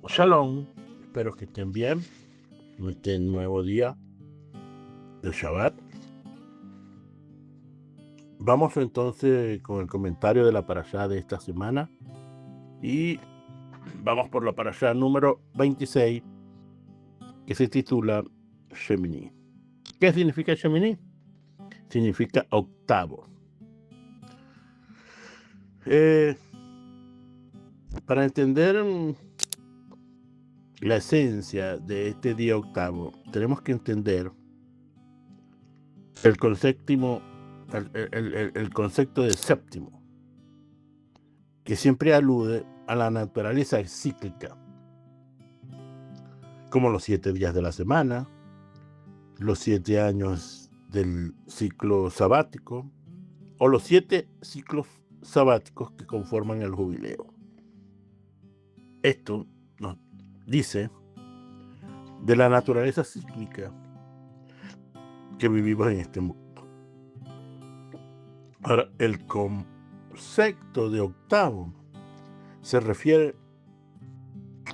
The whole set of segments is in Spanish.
Shalom, espero que estén bien en este nuevo día del Shabbat. Vamos entonces con el comentario de la parashá de esta semana y vamos por la parashá número 26 que se titula Shemini. ¿Qué significa Shemini? Significa octavo. Para entender la esencia de este día octavo, tenemos que entender el concepto de séptimo, que siempre alude a la naturaleza cíclica, como los 7 días de la semana, los 7 años del ciclo sabático o los 7 ciclos sabáticos que conforman el jubileo. Esto nos dice de la naturaleza cíclica que vivimos en este mundo. Ahora, el concepto de octavo se refiere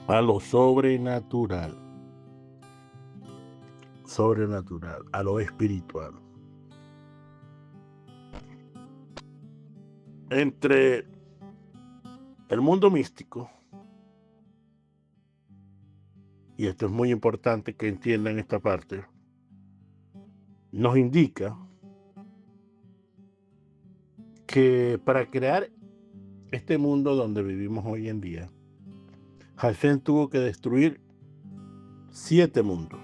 a lo sobrenatural, a lo espiritual. Entre el mundo místico, y esto es muy importante que entiendan esta parte, nos indica que para crear este mundo donde vivimos hoy en día, Hashem tuvo que destruir 7 mundos.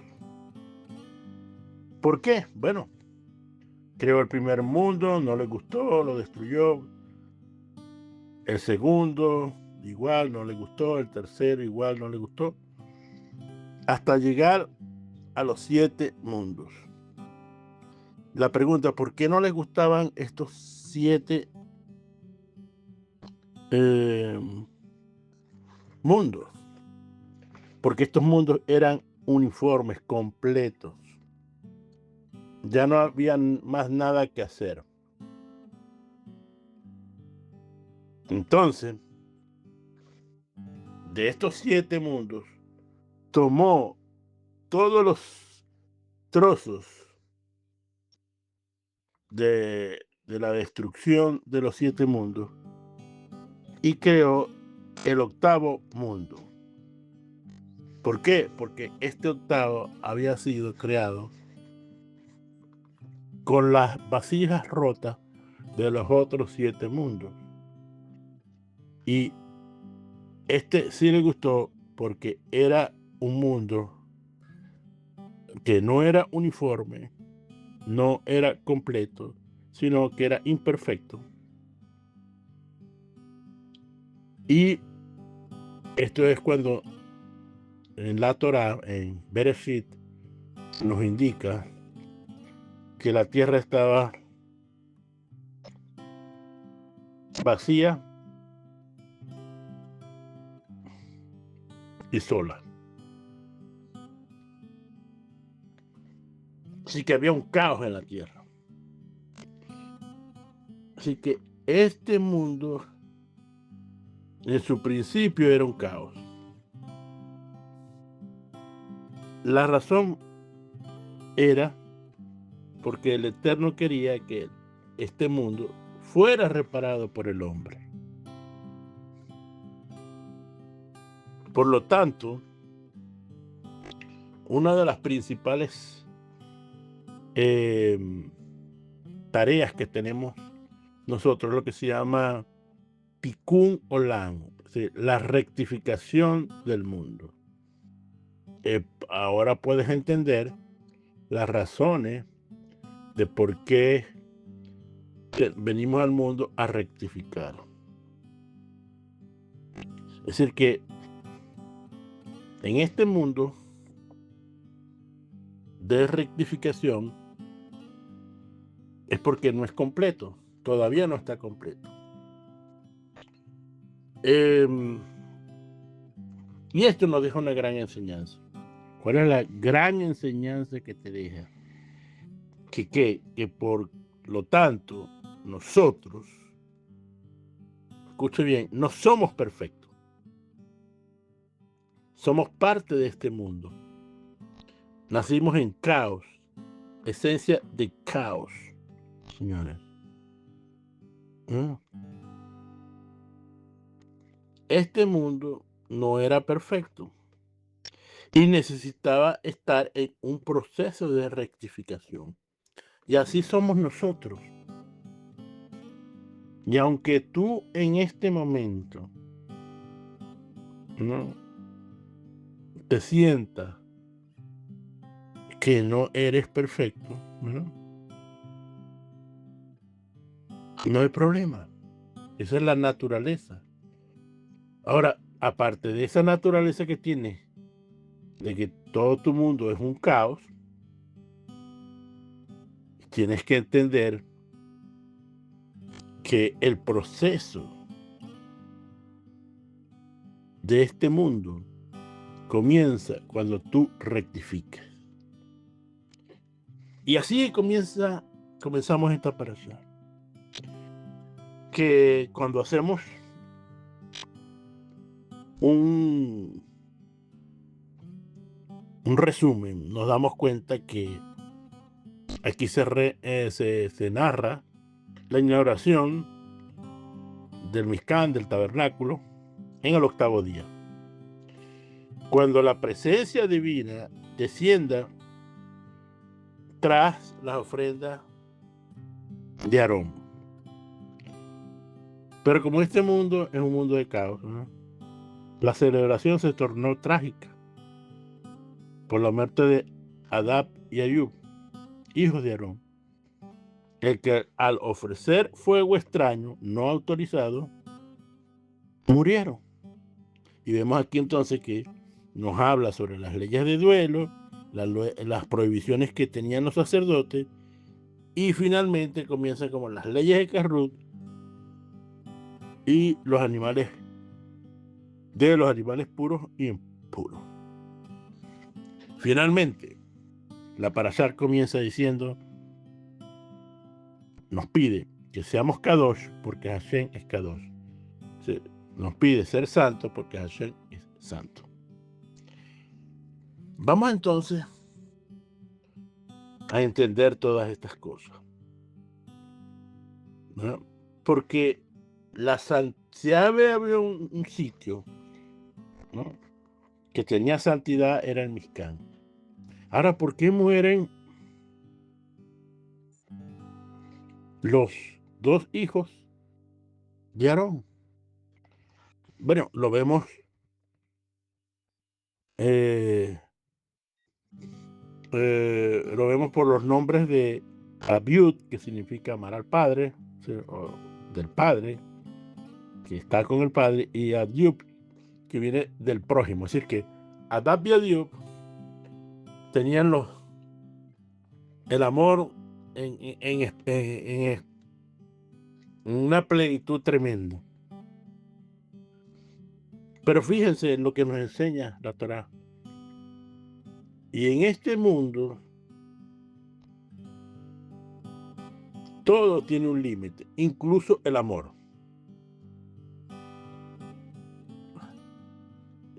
¿Por qué? Bueno, creó el primer mundo, no le gustó, lo destruyó. El segundo, igual, no le gustó. El tercero, igual, no le gustó. Hasta llegar a los 7 mundos. La pregunta, ¿por qué no les gustaban estos 7 mundos? Porque estos mundos eran uniformes, completos. Ya no había más nada que hacer. Entonces, de estos 7 mundos, tomó todos los trozos de la destrucción de los 7 mundos y creó el octavo mundo. ¿Por qué? Porque este octavo había sido creado con las vasijas rotas de los otros 7 mundos. Y este sí le gustó porque era un mundo que no era uniforme, no era completo, sino que era imperfecto. Y esto es cuando en la Torá, en Bereshit, nos indica que la tierra estaba vacía y sola. Así que había un caos en la tierra. Así que este mundo, en su principio, era un caos. La razón era porque el Eterno quería que este mundo fuera reparado por el hombre. Por lo tanto, una de las principales tareas que tenemos nosotros, lo que se llama Tikkun Olam, es decir, la rectificación del mundo. Ahora puedes entender las razones de por qué venimos al mundo a rectificar. Es decir, que en este mundo de rectificación es porque no es completo, todavía no está completo. Y esto nos deja una gran enseñanza. ¿Cuál es la gran enseñanza que te deja? Que por lo tanto, nosotros, escuche bien, no somos perfectos. Somos parte de este mundo. Nacimos en caos, esencia de caos, señores. Este mundo no era perfecto y necesitaba estar en un proceso de rectificación. Y así somos nosotros. Y aunque tú en este momento, ¿no?, te sientas que no eres perfecto, ¿no?, no hay problema. Esa es la naturaleza. Ahora, aparte de esa naturaleza que tienes, de que todo tu mundo es un caos, tienes que entender que el proceso de este mundo comienza cuando tú rectificas. Y así comenzamos esta parasha. Que cuando hacemos un resumen, nos damos cuenta que aquí se narra la inauguración del Mishkan, del tabernáculo, en el 8º día. Cuando la presencia divina descienda tras las ofrendas de Aarón. Pero como este mundo es un mundo de caos, ¿no?, la celebración se tornó trágica por la muerte de Adab y Ayub, hijos de Aarón, el que al ofrecer fuego extraño no autorizado murieron. Y vemos aquí entonces que nos habla sobre las leyes de duelo, las prohibiciones que tenían los sacerdotes, y finalmente comienza como las leyes de Karut y los animales puros y impuros. Finalmente, la parashá comienza diciendo, nos pide que seamos Kadosh porque Hashem es Kadosh. Nos pide ser santos porque Hashem es santo. Vamos entonces a entender todas estas cosas, ¿no? Porque si había un sitio, ¿no?, que tenía santidad, era el Mishkan. Ahora, ¿por qué mueren los 2 hijos de Aarón? Bueno, lo vemos por los nombres de Abiud, que significa amar al padre, o del padre, que está con el padre, y Adiub, que viene del prójimo. Es decir, que Adab y Adiub tenían el amor en una plenitud tremenda. Pero fíjense en lo que nos enseña la Torá. Y en este mundo todo tiene un límite, incluso el amor.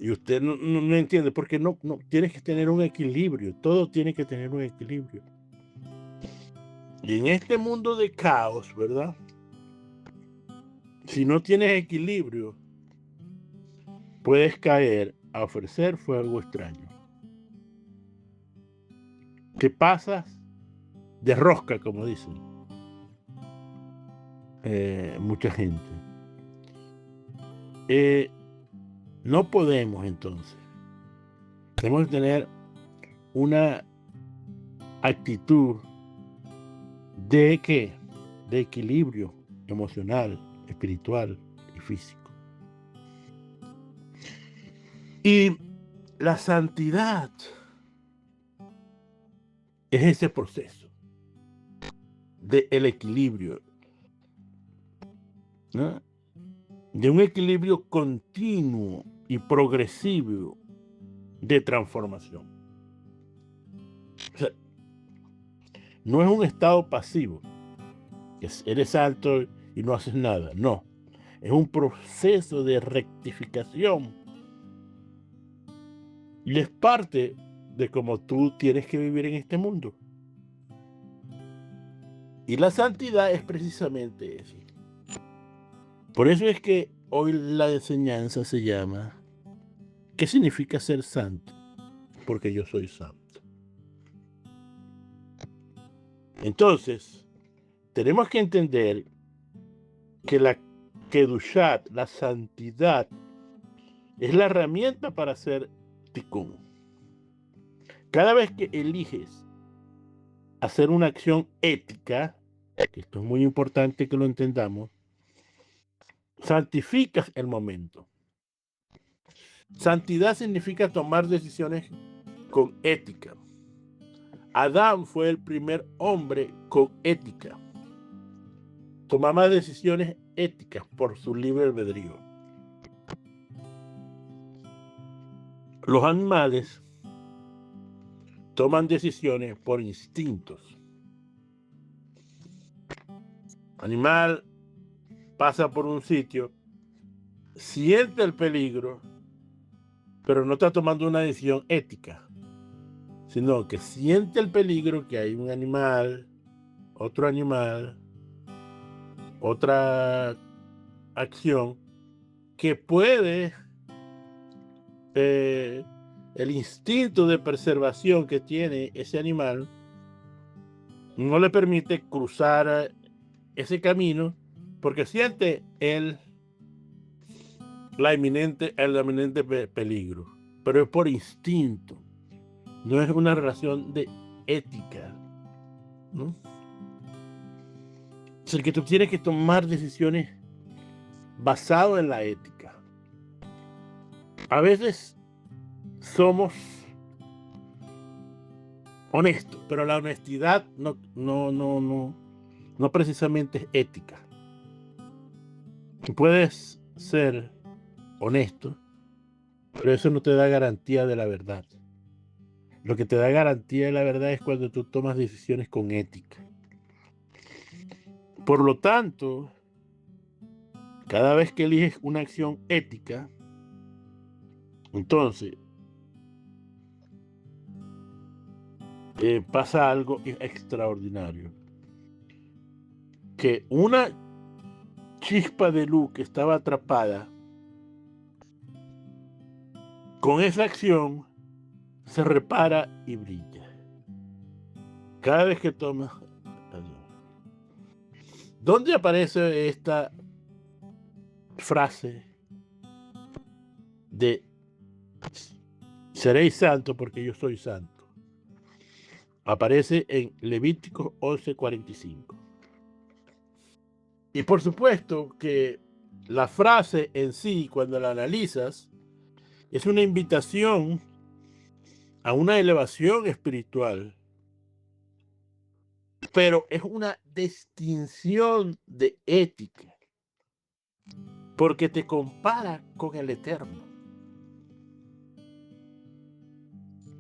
Y usted no entiende, porque no tienes que tener un equilibrio, todo tiene que tener un equilibrio. Y en este mundo de caos, ¿verdad?, si no tienes equilibrio, puedes caer a ofrecer fuego extraño. Te pasas de rosca, como dicen mucha gente. No podemos, entonces. Tenemos que tener una actitud de ¿qué? De equilibrio emocional, espiritual y físico. Y la santidad es ese proceso del equilibrio, ¿no?, de un equilibrio continuo y progresivo de transformación. O sea, no es un estado pasivo, que eres alto y no haces nada, no. Es un proceso de rectificación Y es parte de cómo tú tienes que vivir en este mundo. Y la santidad es precisamente eso. Por eso es que hoy la enseñanza se llama ¿qué significa ser santo? Porque yo soy santo. Entonces, tenemos que entender que la kedushat, la santidad, es la herramienta para hacer tikkun. Cada vez que eliges hacer una acción ética, que esto es muy importante que lo entendamos, santificas el momento. Santidad significa tomar decisiones con ética. Adán fue el primer hombre con ética. Tomaba decisiones éticas por su libre albedrío. Los animales toman decisiones por instintos. Animal pasa por un sitio, siente el peligro, pero no está tomando una decisión ética, sino que siente el peligro que hay un animal, otro animal, otra acción que puede, el instinto de preservación que tiene ese animal no le permite cruzar ese camino porque siente el inminente peligro, pero es por instinto, no es una relación de ética, ¿no? Es el que tú tienes que tomar decisiones basadas en la ética. A veces somos honestos, pero la honestidad no precisamente es ética. Puedes ser honesto, pero eso no te da garantía de la verdad. Lo que te da garantía de la verdad es cuando tú tomas decisiones con ética. Por lo tanto, cada vez que eliges una acción ética, entonces pasa algo extraordinario. Que una chispa de luz que estaba atrapada, con esa acción se repara y brilla. Cada vez que tomas... ¿Dónde aparece esta frase de seréis santos porque yo soy santo? Aparece en Levítico 11:45. Y por supuesto que la frase en sí, cuando la analizas, es una invitación a una elevación espiritual, pero es una distinción de ética, porque te compara con el Eterno.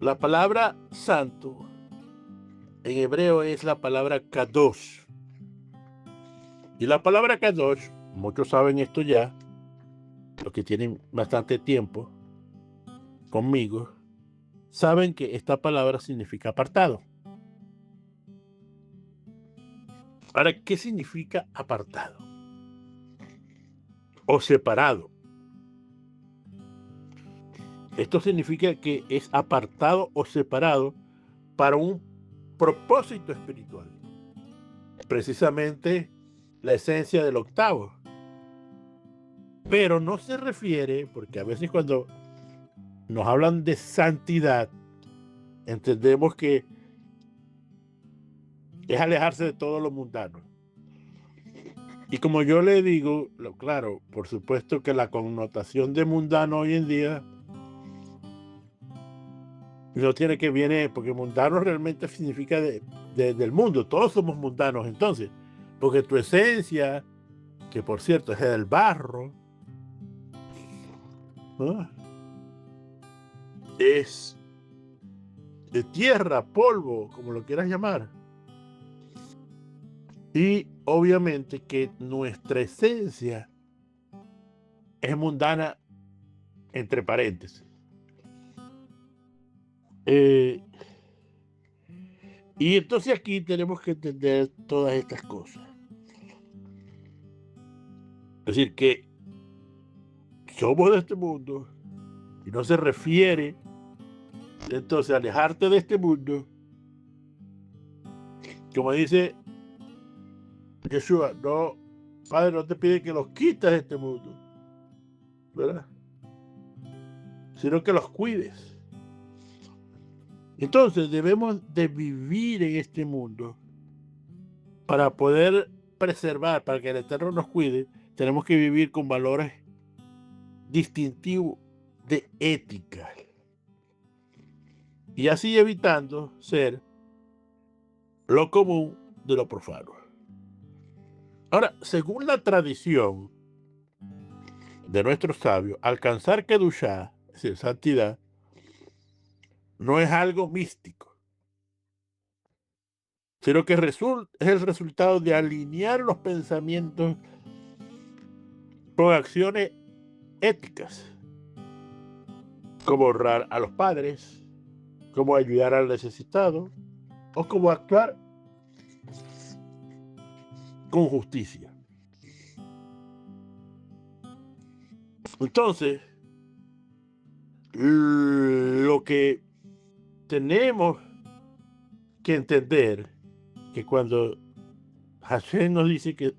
La palabra santo en hebreo es la palabra kadosh. Y la palabra kadosh, muchos saben esto ya, los que tienen bastante tiempo conmigo, saben que esta palabra significa apartado. Ahora, ¿qué significa apartado? O separado. Esto significa que es apartado o separado para un propósito espiritual. Precisamente la esencia del octavo. Pero no se refiere, porque a veces cuando nos hablan de santidad, entendemos que es alejarse de todo lo mundano. Y como yo le digo, claro, por supuesto que la connotación de mundano hoy en día no tiene que viene, porque mundano realmente significa del mundo, todos somos mundanos entonces, porque tu esencia, que por cierto es del barro, ¿no? Es de tierra, polvo, como lo quieras llamar. Y obviamente que nuestra esencia es mundana, entre paréntesis. Eh, y entonces aquí tenemos que entender todas estas cosas. Es decir, que somos de este mundo y no se refiere entonces a alejarte de este mundo, como dice Yeshua, no, Padre, no te pide que los quites de este mundo, ¿verdad? Sino que los cuides. Entonces debemos de vivir en este mundo para poder preservar, para que el Eterno nos cuide. Tenemos que vivir con valores distintivos de ética y así evitando ser lo común de lo profano. Ahora, según la tradición de nuestros sabios, alcanzar Kedushá, es decir, santidad, no es algo místico, sino que es el resultado de alinear los pensamientos con acciones éticas, como honrar a los padres, como ayudar al necesitado, o como actuar con justicia. Entonces, lo que tenemos que entender que cuando Hashem nos dice que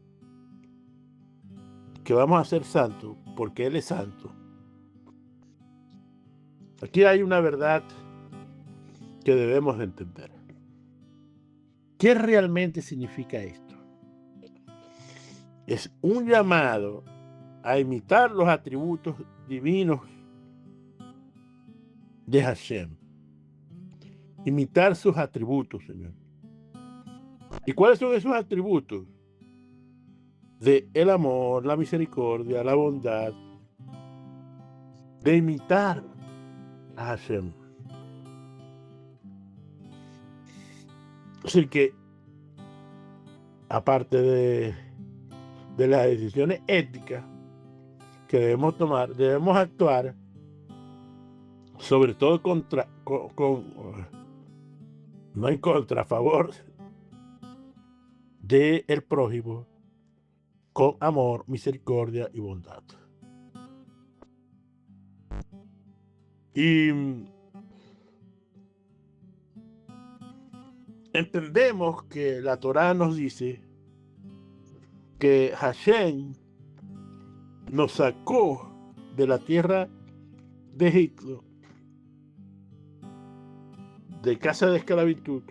vamos a ser santos porque Él es santo, aquí hay una verdad que debemos de entender. ¿Qué realmente significa esto? Es un llamado a imitar los atributos divinos de Hashem. Imitar sus atributos, Señor. ¿Y cuáles son esos atributos? De el amor, la misericordia, la bondad, de imitar a Hashem. Es decir, que aparte de las decisiones éticas que debemos tomar, debemos actuar sobre todo no hay contra, a favor del prójimo, con amor, misericordia y bondad. Y entendemos que la Torá nos dice que Hashem nos sacó de la tierra de Egipto, de casa de esclavitud,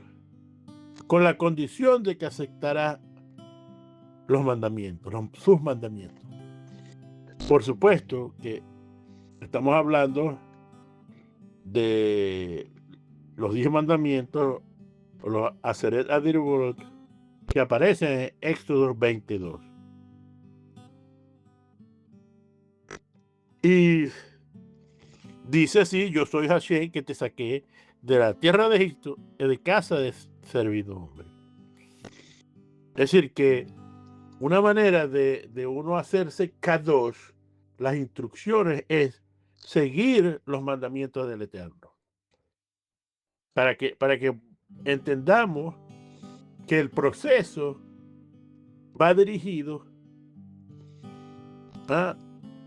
con la condición de que aceptara los mandamientos, sus mandamientos. Por supuesto que estamos hablando de los 10 mandamientos, los Aseret Adirburot, que aparecen en Éxodo 22. Y dice así: yo soy Hashem, que te saqué de la tierra de Egipto, de casa de servidumbre. Es decir, que una manera de uno hacerse Kadosh, las instrucciones, es seguir los mandamientos del Eterno. Para que entendamos que el proceso va dirigido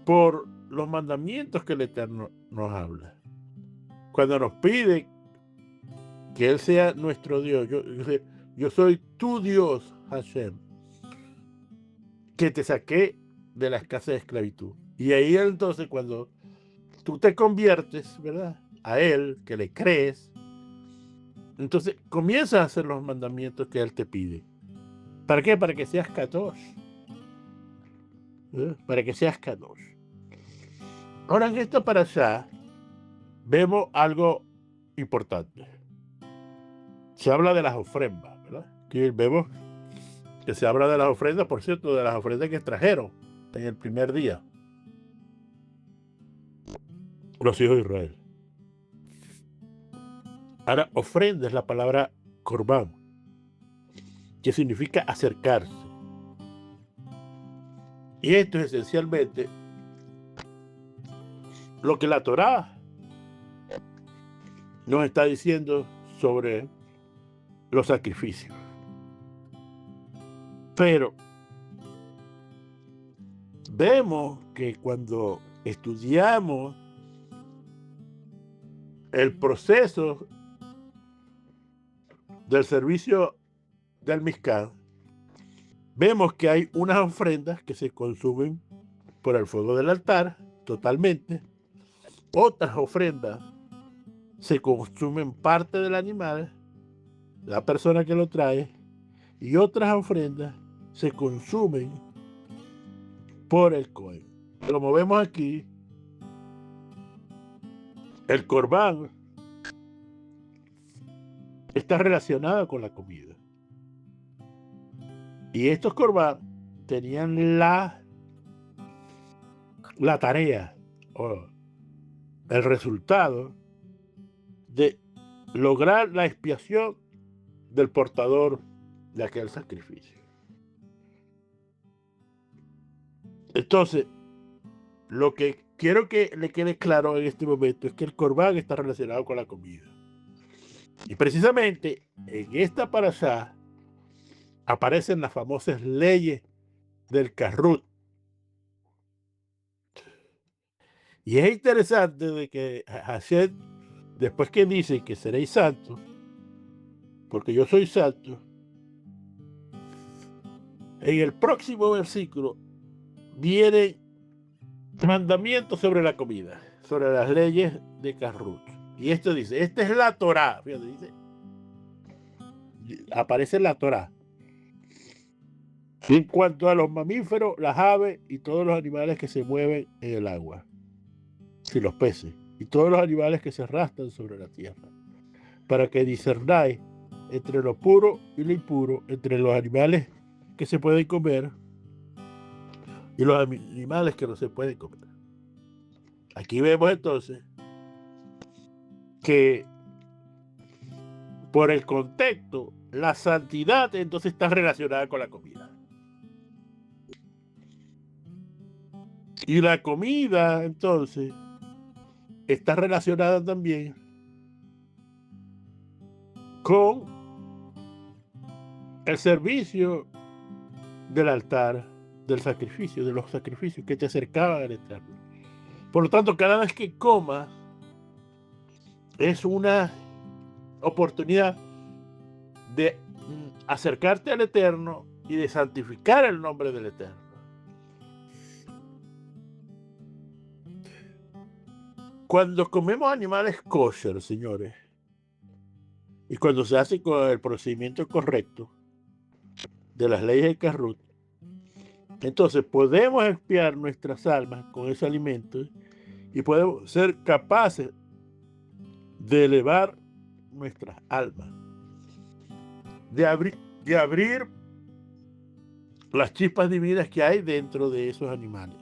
por los mandamientos que el Eterno nos habla. Cuando nos pide que Él sea nuestro Dios, yo soy tu Dios, Hashem, que te saqué de las casas de esclavitud. Y ahí entonces, cuando tú te conviertes, ¿verdad?, a Él, que le crees, entonces comienzas a hacer los mandamientos que Él te pide. ¿Para qué? Para que seas Kadosh. Para que seas Kadosh. Ahora, en esta parashá vemos algo importante. Se habla de las ofrendas, ¿verdad? Aquí vemos que se habla de las ofrendas, por cierto, de las ofrendas que trajeron en el primer día los hijos de Israel. Ahora, ofrenda es la palabra corbán, que significa acercarse. Y esto es esencialmente lo que la Torá nos está diciendo sobre los sacrificios. Pero vemos que cuando estudiamos el proceso del servicio del Mizcán, vemos que hay unas ofrendas que se consumen por el fuego del altar totalmente, otras ofrendas se consumen parte del animal, la persona que lo trae, y otras ofrendas se consumen por el Cohen. Como vemos aquí, el corbán está relacionado con la comida. Y estos corbán tenían la tarea o el resultado de lograr la expiación del portador de aquel sacrificio. Entonces, lo que quiero que le quede claro en este momento es que el corbán está relacionado con la comida. Y precisamente en esta parashá aparecen las famosas leyes del Karrut. Y es interesante de que Hashem, después que dice que seréis santos, porque yo soy santo, en el próximo versículo viene mandamientos sobre la comida, sobre las leyes de Karrut. Y esto dice, esta es la Torá. Fíjate, dice, aparece la Torá. En cuanto a los mamíferos, las aves y todos los animales que se mueven en el agua, y los peces, y todos los animales que se arrastran sobre la tierra, para que discernáis entre lo puro y lo impuro, entre los animales que se pueden comer y los animales que no se pueden comer. Aquí vemos entonces que por el contexto, la santidad entonces está relacionada con la comida. Y la comida entonces está relacionada también con el servicio del altar, del sacrificio, de los sacrificios que te acercaban al Eterno. Por lo tanto, cada vez que comas es una oportunidad de acercarte al Eterno y de santificar el nombre del Eterno. Cuando comemos animales kosher, señores, y cuando se hace con el procedimiento correcto de las leyes de Karrut, entonces podemos expiar nuestras almas con ese alimento y podemos ser capaces de elevar nuestras almas, de abrir las chispas divinas que hay dentro de esos animales.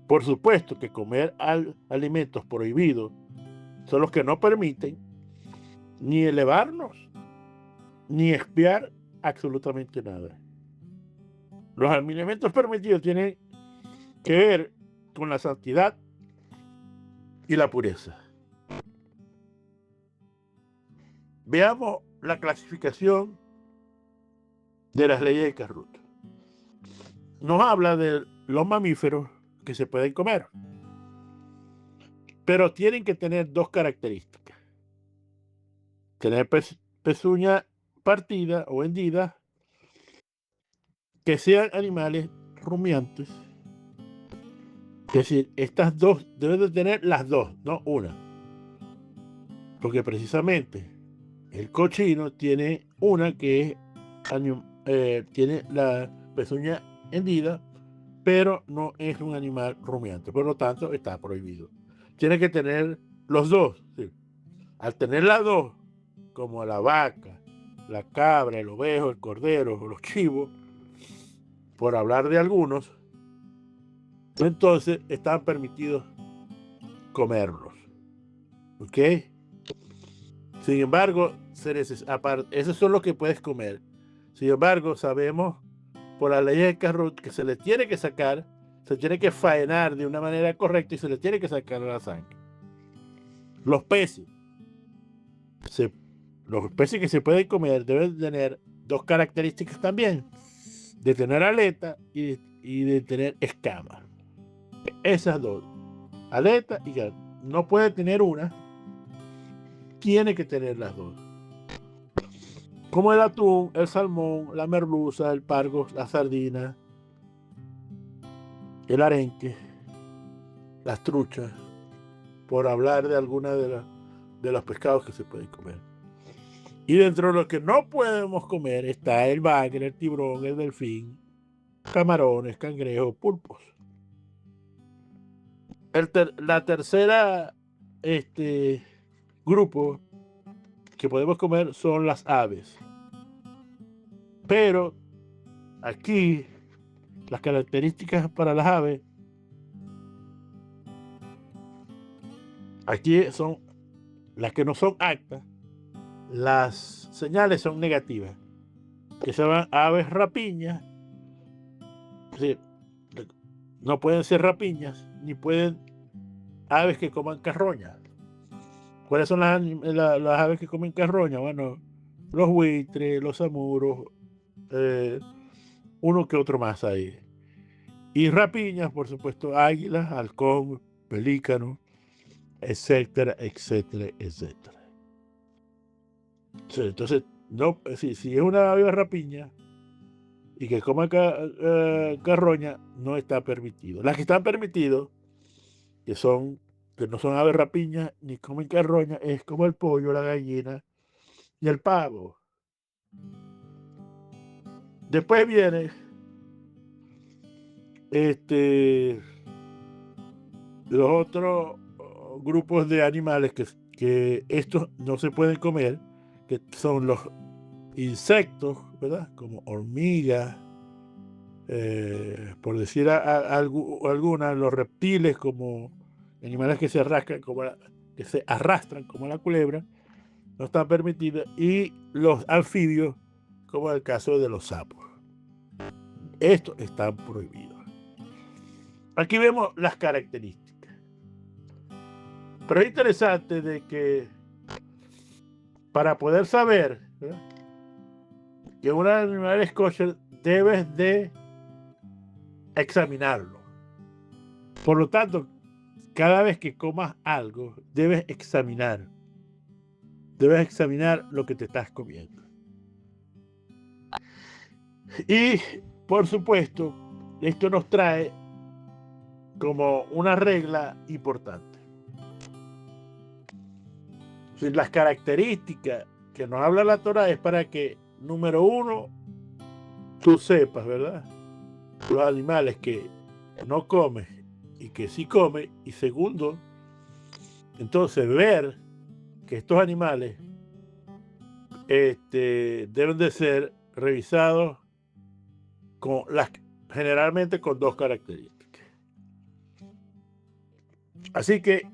Por supuesto que comer alimentos prohibidos son los que no permiten ni elevarnos ni expiar absolutamente nada. Los alimentos permitidos tienen que ver con la santidad y la pureza. Veamos la clasificación de las leyes de Karrut. Nos habla de los mamíferos que se pueden comer, pero tienen que tener dos características: tener pezuña partida o hendida, que sean animales rumiantes. Es decir, estas dos deben de tener las dos, no una, porque precisamente el cochino tiene una que tiene la pezuña hendida, pero no es un animal rumiante, por lo tanto está prohibido. Tiene que tener los dos. ¿Sí? Al tener las dos, como la vaca, la cabra, el ovejo, el cordero, los chivos, por hablar de algunos, entonces están permitidos comerlos. ¿Ok? Sin embargo, esos son los que puedes comer. Sin embargo, sabemos por la ley de Karrut que se les tiene que sacar se tiene que faenar de una manera correcta y se le tiene que sacar la sangre. Los peces que se pueden comer deben tener dos características también: de tener aleta y de tener escamas. Esas dos, aleta y escamas. No puede tener una, tiene que tener las dos. Como el atún, el salmón, la merluza, el pargo, la sardina, el arenque, las truchas, por hablar de alguna de los pescados que se pueden comer. Y dentro de lo que no podemos comer está el bagre, el tiburón, el delfín, camarones, cangrejos, pulpos. La tercera grupo que podemos comer son las aves. Pero aquí las características para las aves, aquí son las que no son aptas, las señales son negativas, que se llaman aves rapiñas. Es decir, no pueden ser rapiñas, ni pueden aves que coman carroña. ¿Cuáles son las aves que comen carroña? Bueno, los buitres, los zamuros, uno que otro más ahí. Y rapiñas, por supuesto, águilas, halcón, pelícano, etcétera, etcétera, etcétera. Entonces, no, si es una ave rapiña y que coma carroña, no está permitido. Las que están permitidas, que no son aves rapiñas ni comen carroña, es como el pollo, la gallina y el pavo. Después viene los otros grupos de animales que estos no se pueden comer, que son los insectos, ¿verdad? Como hormigas, por decir algunas, los reptiles, como animales que se arrastran como la culebra, no están permitidos, y los anfibios, como el caso de los sapos. Estos están prohibidos. Aquí vemos las características. Pero es interesante de que para poder saber, ¿verdad?, que un animal es kosher, debes de examinarlo. Por lo tanto, cada vez que comas algo, debes examinar lo que te estás comiendo. Y, por supuesto, esto nos trae como una regla importante. Las características que nos habla la Torah es para que, número uno, tú sepas, ¿verdad?, los animales que no comes y que sí comes. Y segundo, entonces ver que estos animales deben de ser revisados generalmente con dos características. Así que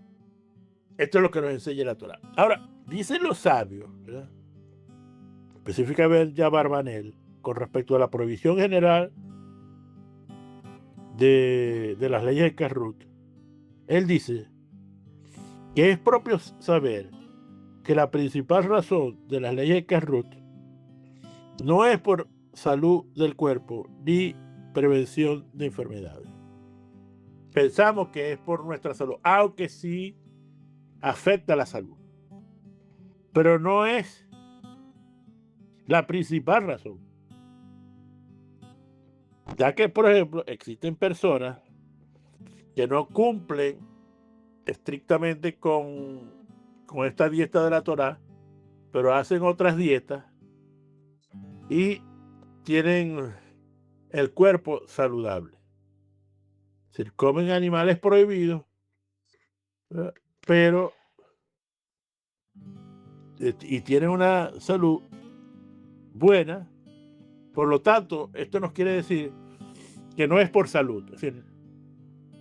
esto es lo que nos enseña la Torah. Ahora, dicen los sabios, ¿verdad?, específicamente ya Barbanel, con respecto a la prohibición general de las leyes de Karrut. Él dice que es propio saber que la principal razón de las leyes de Karrut no es por salud del cuerpo ni prevención de enfermedades. Pensamos que es por nuestra salud, aunque sí afecta la salud, pero no es la principal razón. Ya que, por ejemplo, existen personas que no cumplen estrictamente con esta dieta de la Torah, pero hacen otras dietas y tienen el cuerpo saludable. Es decir, comen animales prohibidos, ¿verdad?, pero y tienen una salud buena. Por lo tanto, esto nos quiere decir que no es por salud. Es decir,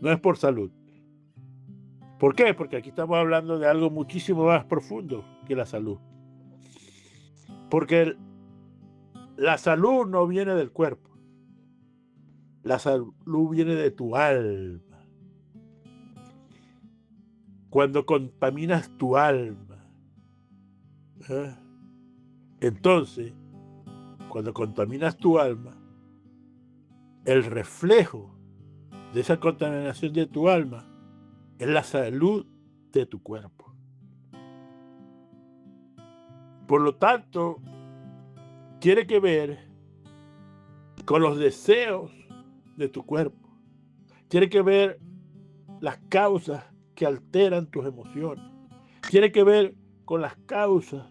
no es por salud. ¿Por qué? Porque aquí estamos hablando de algo muchísimo más profundo que la salud. Porque la salud no viene del cuerpo. La salud viene de tu alma. Cuando contaminas tu alma, entonces, cuando contaminas tu alma, el reflejo de esa contaminación de tu alma es la salud de tu cuerpo. Por lo tanto, tiene que ver con los deseos de tu cuerpo. Tiene que ver las causas que alteran tus emociones. Tiene que ver con las causas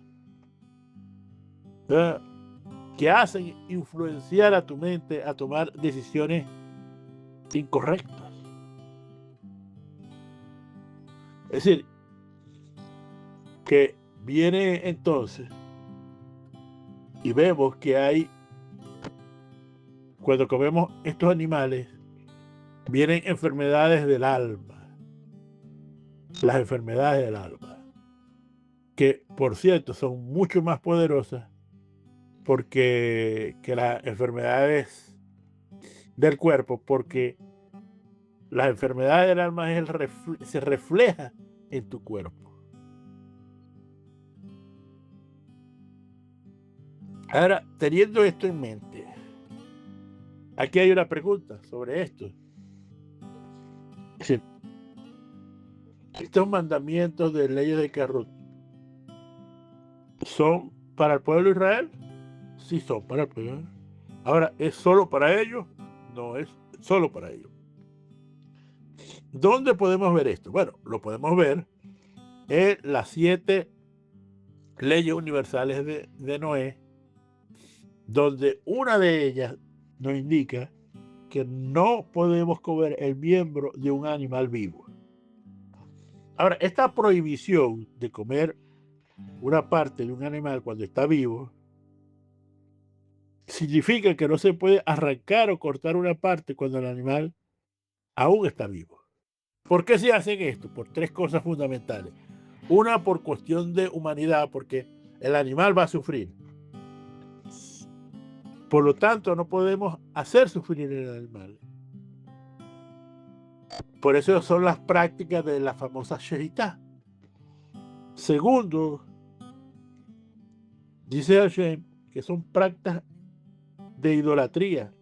que hacen influenciar a tu mente a tomar decisiones incorrectas. Es decir, que viene entonces y vemos que hay, cuando comemos estos animales, vienen enfermedades del alma. Las enfermedades del alma, que por cierto son mucho más poderosas que las enfermedades del cuerpo, porque las enfermedades del alma se refleja en tu cuerpo. Ahora, teniendo esto en mente, aquí hay una pregunta sobre esto. Estos mandamientos de leyes de Carrut ¿son para el pueblo de Israel? Sí, son para el pueblo. Ahora, ¿es solo para ellos? No es solo para ellos. ¿Dónde podemos ver esto? Bueno, lo podemos ver en las 7 leyes universales de Noé, donde una de ellas nos indica que no podemos comer el miembro de un animal vivo. Ahora, esta prohibición de comer una parte de un animal cuando está vivo significa que no se puede arrancar o cortar una parte cuando el animal aún está vivo. ¿Por qué se hacen esto? Por 3 cosas fundamentales. Una, por cuestión de humanidad, porque el animal va a sufrir. Por lo tanto, no podemos hacer sufrir el animal. Por eso son las prácticas de la famosa Shehitá. Segundo, dice Hashem que son prácticas de idolatría,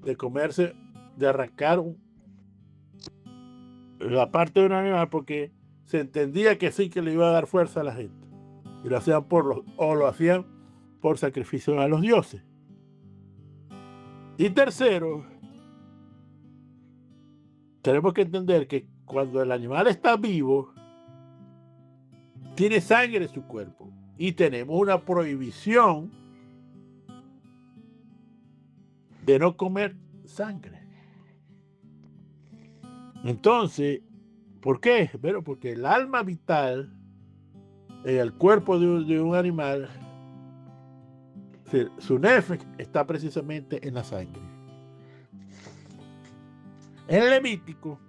de comerse, de arrancar la parte de un animal porque se entendía que sí que le iba a dar fuerza a la gente. Y lo hacían lo hacían por sacrificio a los dioses. Y tercero, tenemos que entender que cuando el animal está vivo, tiene sangre en su cuerpo. Y tenemos una prohibición de no comer sangre. Entonces, ¿por qué? Bueno, porque el alma vital en el cuerpo de un animal, su nefesh está precisamente en la sangre. En Levítico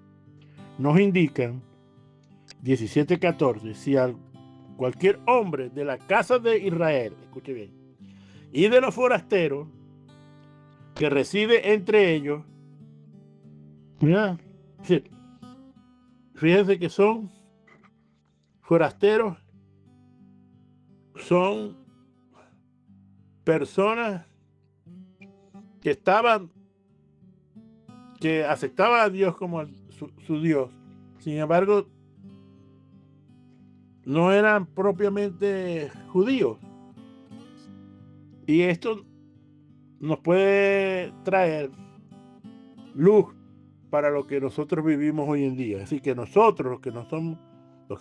nos indican 17:14, si cualquier hombre de la casa de Israel, escuche bien, y de los forasteros que reside entre ellos, mira, fíjense que son forasteros, son personas que aceptaban a Dios como su Dios, sin embargo, no eran propiamente judíos. Y esto nos puede traer luz para lo que nosotros vivimos hoy en día. Así que nosotros, los que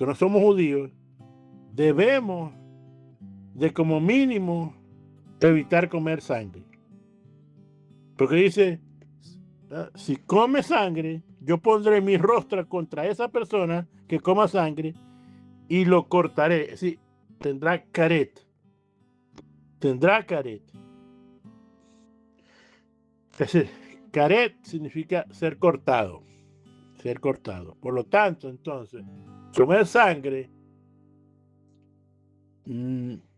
no somos judíos, debemos de como mínimo evitar comer sangre. Porque dice, si come sangre, yo pondré mi rostro contra esa persona que coma sangre y lo cortaré. Es decir, tendrá caret. Tendrá caret. Es decir, caret significa ser cortado. Ser cortado. Por lo tanto, entonces, comer sangre,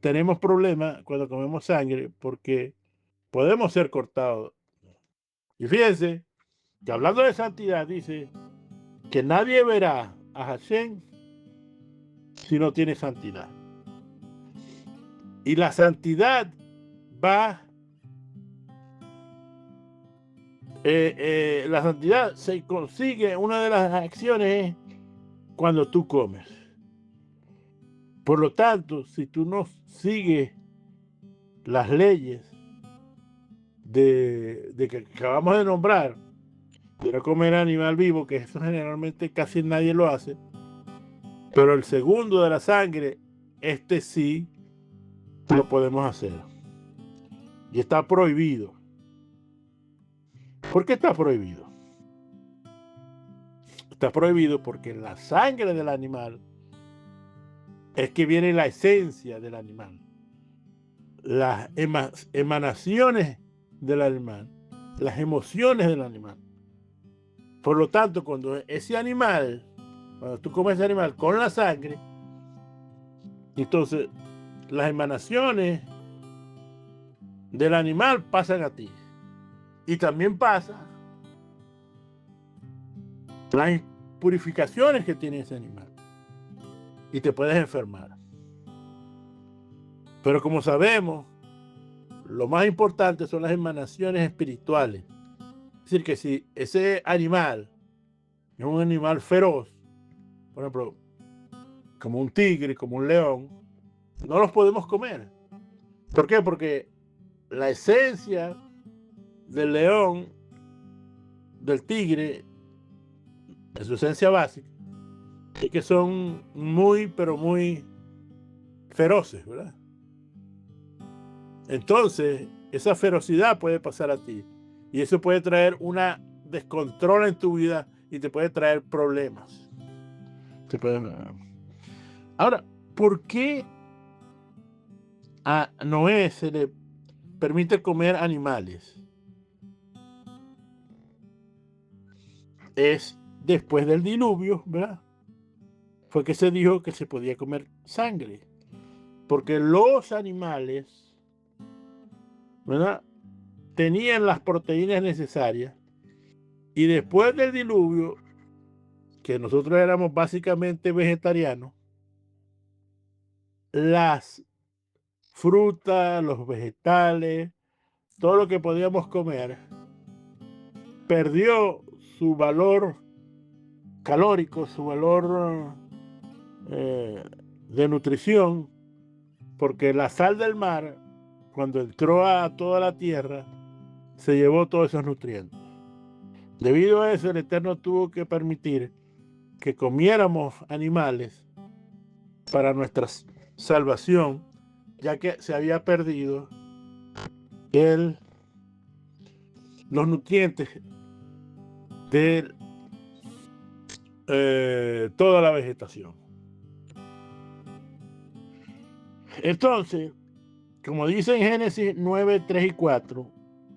tenemos problemas cuando comemos sangre porque podemos ser cortados. Y fíjense que hablando de santidad, dice que nadie verá a Hashem si no tiene santidad. Y la santidad va, la santidad se consigue, una de las acciones es cuando tú comes. Por lo tanto, si tú no sigues las leyes de que acabamos de nombrar, de no comer animal vivo, que eso generalmente casi nadie lo hace, pero el segundo de la sangre, este sí lo podemos hacer. Y está prohibido. ¿Por qué está prohibido? Está prohibido porque en la sangre del animal es que viene la esencia del animal. Las emanaciones del animal, las emociones del animal. Por lo tanto, cuando tú comes ese animal con la sangre, entonces las emanaciones del animal pasan a ti. Y también pasa las purificaciones que tiene ese animal. Y te puedes enfermar. Pero como sabemos, lo más importante son las emanaciones espirituales. Es decir, que si ese animal es un animal feroz, por ejemplo, como un tigre, como un león, no los podemos comer. ¿Por qué? Porque la esencia del león, del tigre, en su esencia básica, es que son muy, pero muy feroces, ¿verdad? Entonces, esa ferocidad puede pasar a ti. Y eso puede traer una descontrol en tu vida y te puede traer problemas. Ahora, ¿por qué a Noé se le permite comer animales? Es después del diluvio, ¿verdad? Fue que se dijo que se podía comer sangre. Porque los animales, ¿verdad?, tenían las proteínas necesarias. Y después del diluvio, que nosotros éramos básicamente vegetarianos, las frutas, los vegetales, todo lo que podíamos comer, perdió su valor calórico, su valor de nutrición, porque la sal del mar, cuando entró a toda la tierra, se llevó todos esos nutrientes. Debido a eso, el Eterno tuvo que permitir que comiéramos animales para nuestra salvación, ya que se había perdido los nutrientes de toda la vegetación. Entonces, como dice en Génesis 9, 3 y 4,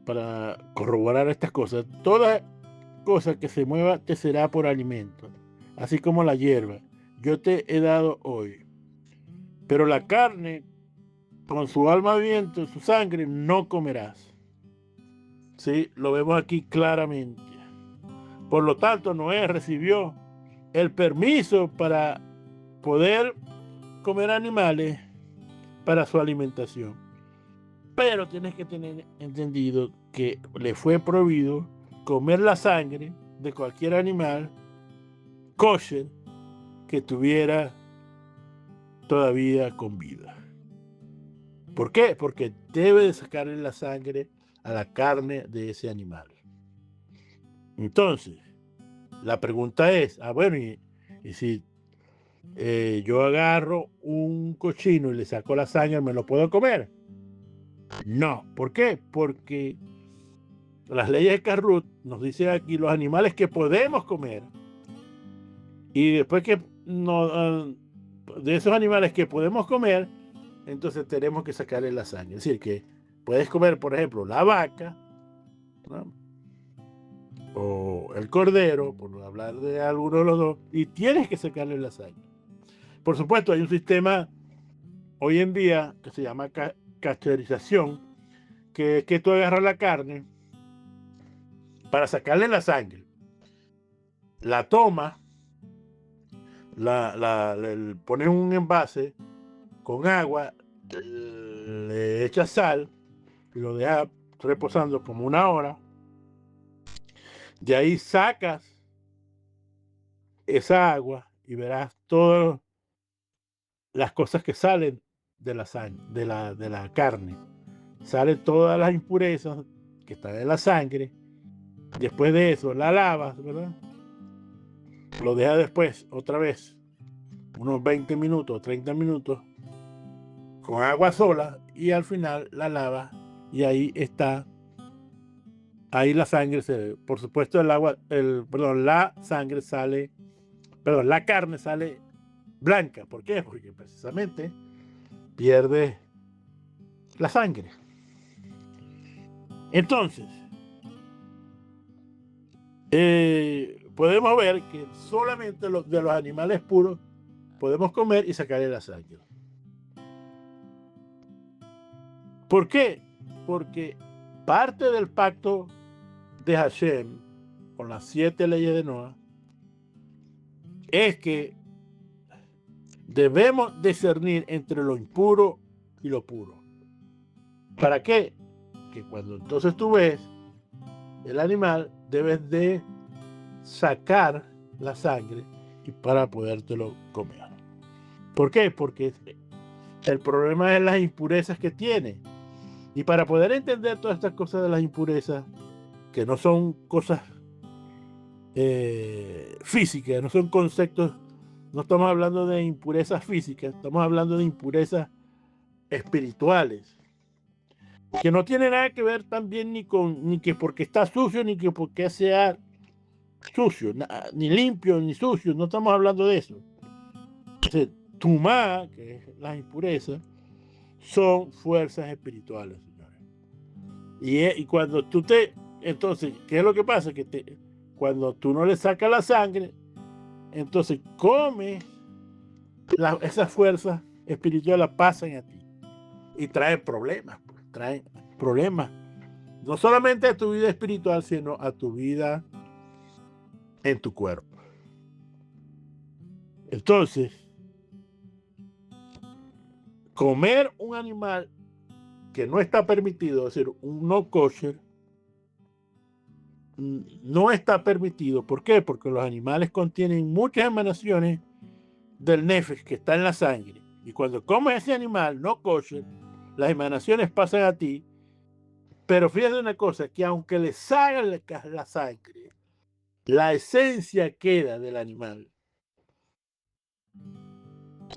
para corroborar estas cosas, toda cosa que se mueva te será por alimento, así como la hierba. Yo te he dado hoy. Pero la carne, con su alma viviente, su sangre, no comerás. ¿Sí? Lo vemos aquí claramente. Por lo tanto, Noé recibió el permiso para poder comer animales para su alimentación. Pero tienes que tener entendido que le fue prohibido comer la sangre de cualquier animal kosher que tuviera todavía con vida. ¿Por qué? Porque debe de sacarle la sangre a la carne de ese animal. Entonces, la pregunta es, bueno, y si yo agarro un cochino y le saco la sangre, ¿me lo puedo comer? No. ¿Por qué? Porque las leyes de Carrut nos dicen aquí los animales que podemos comer, y después que de esos animales que podemos comer, entonces tenemos que sacarle la sangre. Es decir, que puedes comer, por ejemplo, la vaca, ¿no?, o el cordero, por no hablar de alguno de los dos, y tienes que sacarle la sangre. Por supuesto, hay un sistema hoy en día que se llama cacheterización, que es que tú agarras la carne, para sacarle la sangre. La toma, le pones un envase con agua, le echas sal y lo dejas reposando como 1 hora. De ahí sacas esa agua y verás todas las cosas que salen de la sangre, de la carne. Salen todas las impurezas que están en la sangre. Después de eso la lavas, ¿verdad? Lo dejas después otra vez unos 20 minutos, 30 minutos con agua sola y al final la lavas y ahí está. Ahí la sangre por supuesto la sangre sale, la carne sale blanca. ¿Por qué? Porque precisamente pierde la sangre. Entonces, podemos ver que solamente de los animales puros podemos comer y sacarle la sangre. ¿Por qué? Porque parte del pacto de Hashem con las 7 leyes de Noah es que debemos discernir entre lo impuro y lo puro. ¿Para qué? Que cuando entonces tú ves el animal, debes de sacar la sangre y para podértelo comer. ¿Por qué? Porque el problema es las impurezas que tiene. Y para poder entender todas estas cosas de las impurezas, que no son cosas físicas, no son conceptos, no estamos hablando de impurezas físicas, estamos hablando de impurezas espirituales, que no tiene nada que ver también ni que porque está sucio, ni que porque sea sucio, ni limpio, ni sucio, no estamos hablando de eso. Entonces, tumá, que es las impurezas, son fuerzas espirituales, señores. Y cuando tú entonces, ¿qué es lo que pasa? Que cuando tú no le sacas la sangre, entonces comes, esas fuerzas espirituales pasan a ti y traen problemas, no solamente a tu vida espiritual, sino a tu vida en tu cuerpo. Entonces, comer un animal que no está permitido, es decir, un no kosher, no está permitido. ¿Por qué? Porque los animales contienen muchas emanaciones del nefesh que está en la sangre. Y cuando comes ese animal no kosher, las emanaciones pasan a ti. Pero fíjate una cosa, que aunque le salga la sangre, la esencia queda del animal.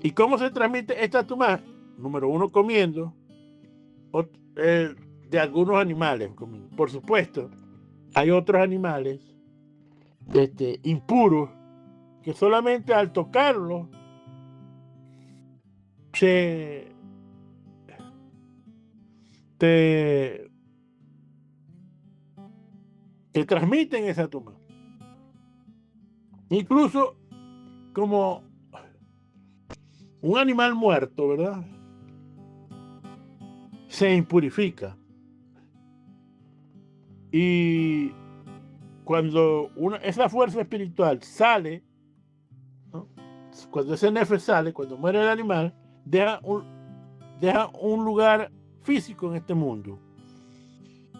¿Y cómo se transmite esta tumá? Número 1, comiendo de algunos animales. Por supuesto, hay otros animales impuros que solamente al tocarlo te transmiten esa tumá. Incluso como un animal muerto, ¿verdad? Se impurifica. Y cuando esa fuerza espiritual sale, ¿no? Cuando ese nefesh sale, cuando muere el animal, deja un lugar físico en este mundo.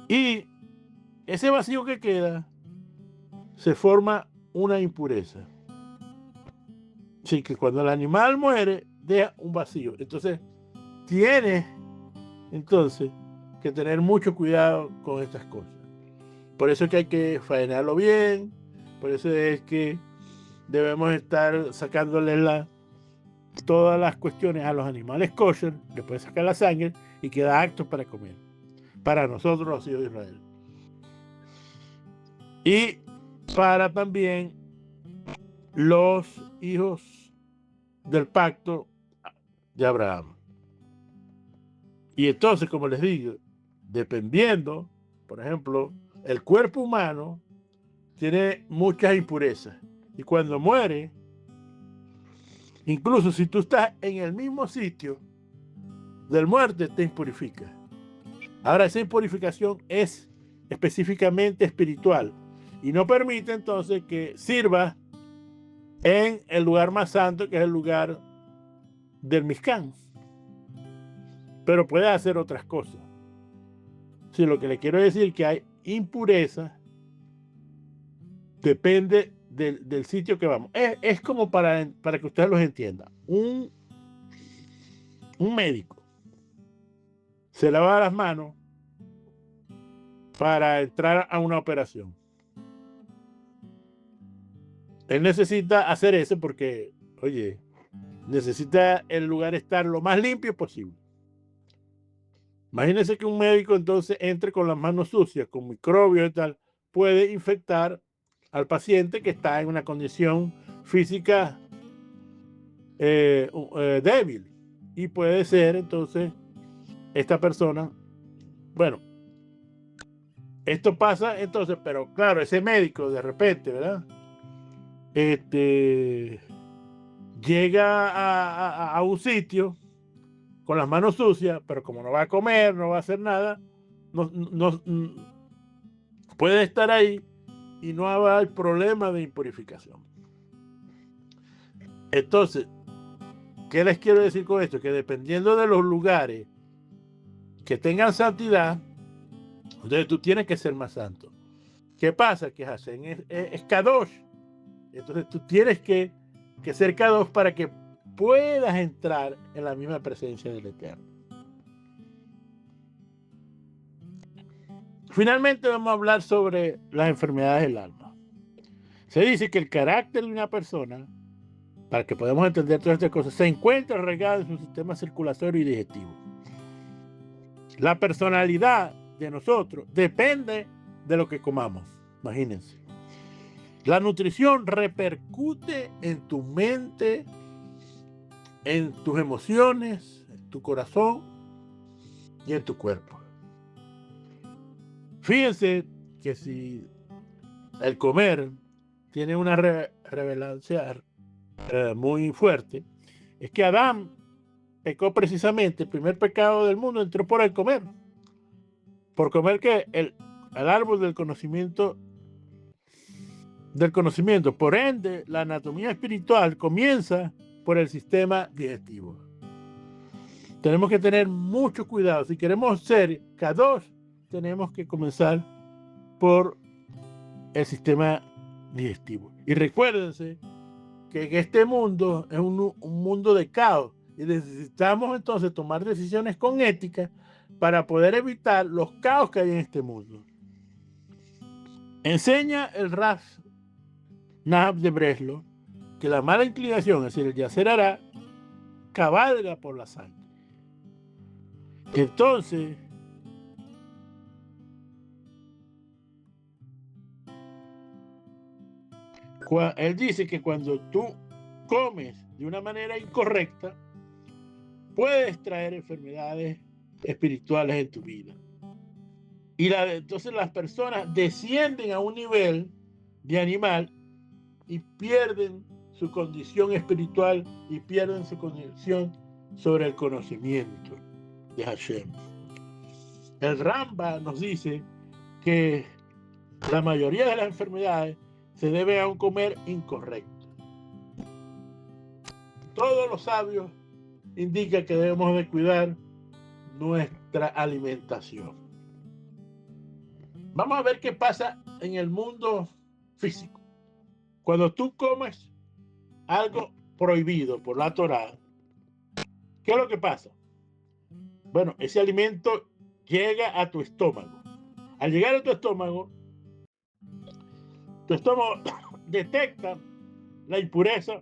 Y ese vacío que queda, se forma una impureza. Así que cuando el animal muere, deja un vacío. Entonces, tienes que tener mucho cuidado con estas cosas. Por eso es que hay que faenarlo bien, por eso es que debemos estar sacándole todas las cuestiones a los animales kosher, después sacar la sangre y queda apto para comer, para nosotros los hijos de Israel. Y para también los hijos del pacto de Abraham. Y entonces, como les digo, dependiendo, por ejemplo, el cuerpo humano tiene muchas impurezas. Y cuando muere, incluso si tú estás en el mismo sitio del muerte, te impurifica. Ahora, esa impurificación es específicamente espiritual. y no permite entonces que sirva en el lugar más santo, que es el lugar del Mizcán. Pero puede hacer otras cosas. Si lo que le quiero decir es que hay impureza, depende del sitio que vamos. Es como para que ustedes los entiendan. Un médico se lava las manos para entrar a una operación. Él necesita hacer eso porque, oye, necesita el lugar estar lo más limpio posible. Imagínense que un médico entonces entre con las manos sucias, con microbios y tal, puede infectar al paciente que está en una condición física débil. Y puede ser entonces esta persona, bueno, esto pasa entonces, pero claro, ese médico de repente, ¿verdad? Llega a un sitio con las manos sucias, pero como no va a comer, no va a hacer nada, no puede estar ahí y no va a haber problema de impurificación. Entonces, ¿qué les quiero decir con esto? Que dependiendo de los lugares que tengan santidad, entonces tú tienes que ser más santo. ¿Qué pasa? Que hacen es Kadosh. Entonces tú tienes que ser Kadosh para que puedas entrar en la misma presencia del Eterno. Finalmente vamos a hablar sobre las enfermedades del alma. Se dice que el carácter de una persona, para que podamos entender todas estas cosas, se encuentra arraigado en su sistema circulatorio y digestivo. La personalidad de nosotros depende de lo que comamos. Imagínense. La nutrición repercute en tu mente, en tus emociones, en tu corazón y en tu cuerpo. Fíjense que si el comer tiene una revelancia muy fuerte, es que Adán pecó precisamente, el primer pecado del mundo entró por el comer. Por comer que el árbol del conocimiento. Por ende, la anatomía espiritual comienza por el sistema digestivo. Tenemos que tener mucho cuidado. Si queremos ser Kadosh, tenemos que comenzar por el sistema digestivo. Y recuérdense que en este mundo es un mundo de caos y necesitamos entonces tomar decisiones con ética para poder evitar los caos que hay en este mundo. Enseña el Rav Nahab de Breslo que la mala inclinación, es decir, el yacer hará, cabalga por la sangre. Entonces, él dice que cuando tú comes de una manera incorrecta, puedes traer enfermedades espirituales en tu vida. Y entonces las personas descienden a un nivel de animal y pierden su condición espiritual y pierden su condición sobre el conocimiento de Hashem. El Ramba nos dice que la mayoría de las enfermedades se deben a un comer incorrecto. Todos los sabios indican que debemos de cuidar nuestra alimentación. Vamos a ver qué pasa en el mundo físico. Cuando tú comes algo prohibido por la Torá, ¿qué es lo que pasa? Bueno, ese alimento llega a tu estómago. Al llegar a tu estómago detecta la impureza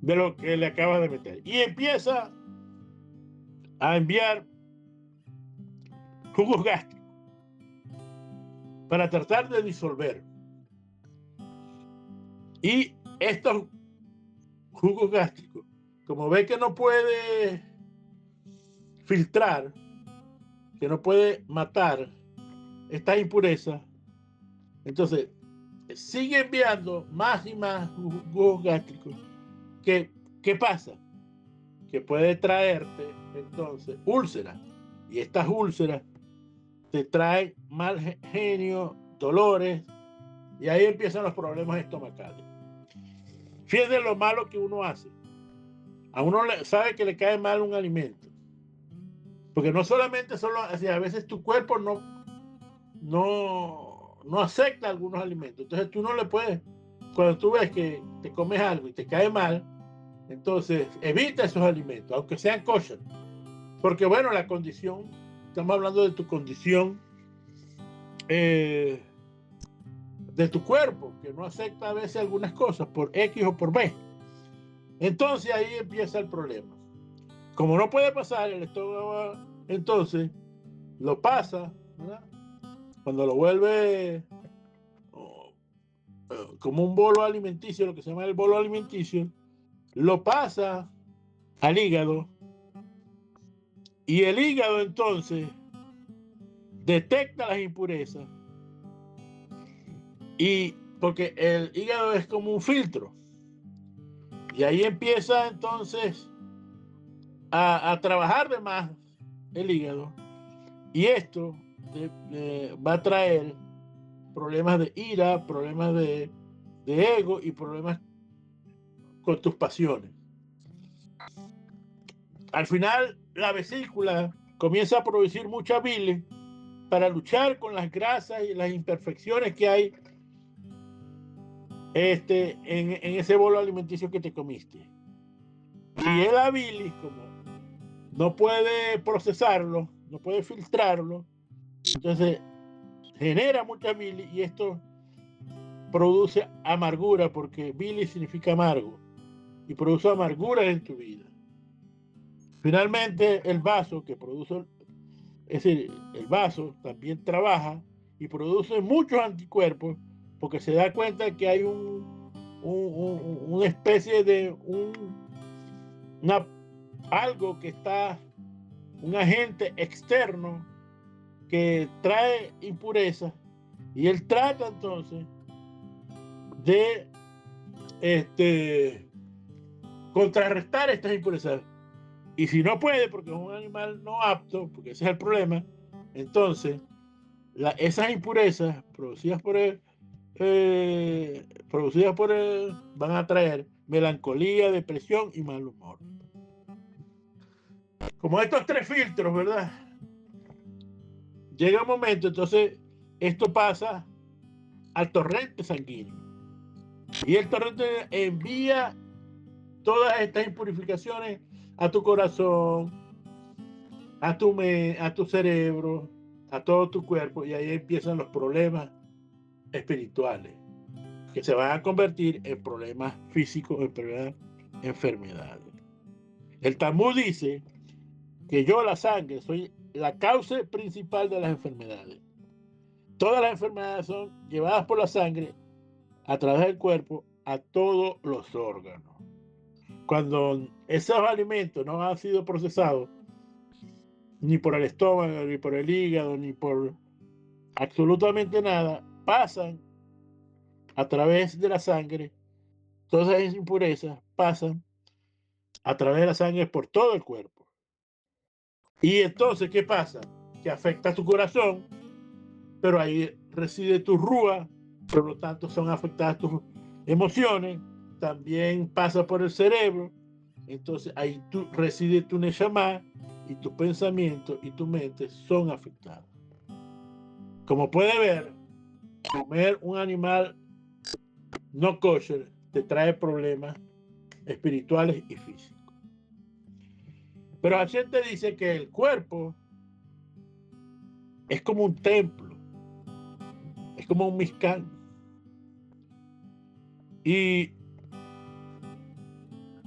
de lo que le acabas de meter y empieza a enviar jugos gástricos para tratar de disolver. Y estos jugos gástricos, como ve que no puede filtrar, que no puede matar esta impureza, entonces sigue enviando más y más jugos gástricos. ¿Qué pasa? Que puede traerte entonces úlceras, y estas úlceras te traen mal genio, dolores, y ahí empiezan los problemas estomacales. Fíjense lo malo que uno hace. A uno sabe que le cae mal un alimento, porque no solamente a veces tu cuerpo no acepta algunos alimentos, entonces tú no le puedes, cuando tú ves que te comes algo y te cae mal, entonces evita esos alimentos, aunque sean kosher, porque bueno, la condición, estamos hablando de tu condición de tu cuerpo, que no acepta a veces algunas cosas por X o por B. Entonces ahí empieza el problema. Como no puede pasar, el estómago entonces lo pasa, ¿verdad? Cuando lo vuelve como un bolo alimenticio, lo que se llama el bolo alimenticio, lo pasa al hígado, y el hígado entonces detecta las impurezas, y porque el hígado es como un filtro, y ahí empieza entonces a trabajar de más el hígado, y esto va a traer problemas de ira, problemas de ego y problemas con tus pasiones. Al final, la vesícula comienza a producir mucha bilis para luchar con las grasas y las imperfecciones que hay en ese bolo alimenticio que te comiste. Y la bilis, como no puede procesarlo, no puede filtrarlo, entonces genera mucha bilis, y esto produce amargura, porque bilis significa amargo, y produce amargura en tu vida. Finalmente, el vaso que produce, es decir, el vaso también trabaja y produce muchos anticuerpos, porque se da cuenta que hay una especie de algo que está, un agente externo que trae impurezas, y él trata entonces de contrarrestar estas impurezas. Y si no puede, porque es un animal no apto, porque ese es el problema, entonces esas impurezas producidas por él, van a traer melancolía, depresión y mal humor. Como estos tres filtros, ¿verdad? Llega un momento, entonces esto pasa al torrente sanguíneo, y el torrente envía todas estas impurificaciones a tu corazón, a tu cerebro, a todo tu cuerpo, y ahí empiezan los problemas espirituales, que se van a convertir en problemas físicos, en enfermedades. El Talmud dice que yo, la sangre, soy la causa principal de las enfermedades. Todas las enfermedades son llevadas por la sangre a través del cuerpo a todos los órganos. Cuando esos alimentos no han sido procesados ni por el estómago, ni por el hígado, ni por absolutamente nada, pasan a través de la sangre. Todas esas impurezas pasan a través de la sangre por todo el cuerpo. Y entonces, ¿qué pasa? Que afecta a tu corazón, pero ahí reside tu rúa, por lo tanto son afectadas tus emociones, también pasa por el cerebro, entonces ahí reside tu neshama, y tus pensamientos y tu mente son afectados. Como puede ver, comer un animal no kosher te trae problemas espirituales y físicos. Pero Hashem te dice que el cuerpo es como un templo, es como un mishkan, y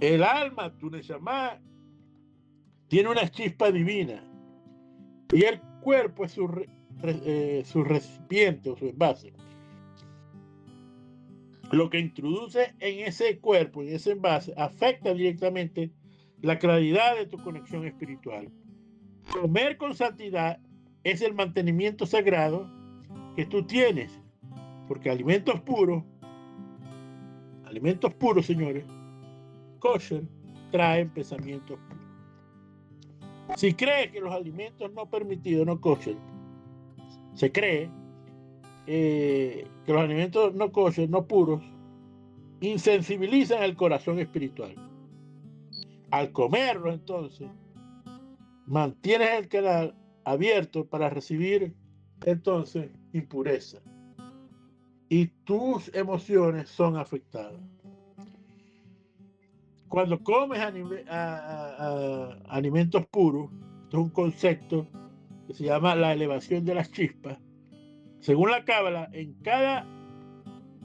el alma, tu neshama, tiene una chispa divina, y el cuerpo es su recipiente o su envase. Lo que introduce en ese cuerpo, en ese envase, afecta directamente la claridad de tu conexión espiritual. Comer con santidad es el mantenimiento sagrado que tú tienes, porque alimentos puros, señores, kosher, traen pensamientos puros. Si crees que los alimentos no permitidos, no kosher, se cree que los alimentos no kosher, no puros, insensibilizan el corazón espiritual. Al comerlo, entonces, mantienes el canal abierto para recibir, entonces, impureza. Y tus emociones son afectadas. Cuando comes alimentos puros, esto es un concepto que se llama la elevación de las chispas. Según la Cábala, en cada